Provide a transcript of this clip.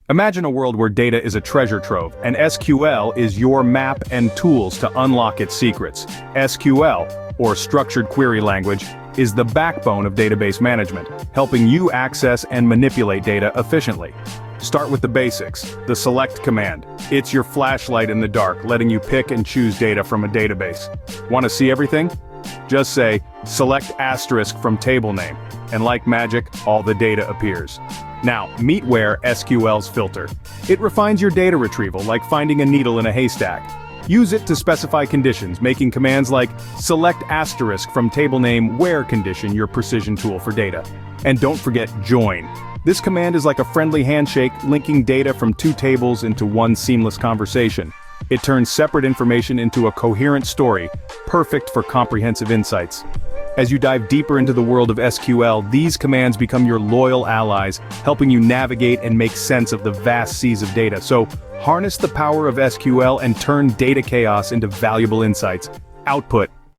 Imagine a world where data is a treasure trove, and SQL is your map and tools to unlock its secrets. SQL, or Structured Query Language, is the backbone of database management, helping you access and manipulate data efficiently. Start with the basics, the select command. It's your flashlight in the dark, letting you pick and choose data from a database. Want to see everything? Just say, select asterisk from table name, and like magic, all the data appears. Now, meet where SQL's filter. It refines your data retrieval like finding a needle in a haystack. Use it to specify conditions, making commands like select asterisk from table name where condition your precision tool for data. And don't forget join. This command is like a friendly handshake linking data from two tables into one seamless conversation. It turns separate information into a coherent story, perfect for comprehensive insights. As you dive deeper into the world of SQL, these commands become your loyal allies, helping you navigate and make sense of the vast seas of data. So, harness the power of SQL and turn data chaos into valuable insights. Output.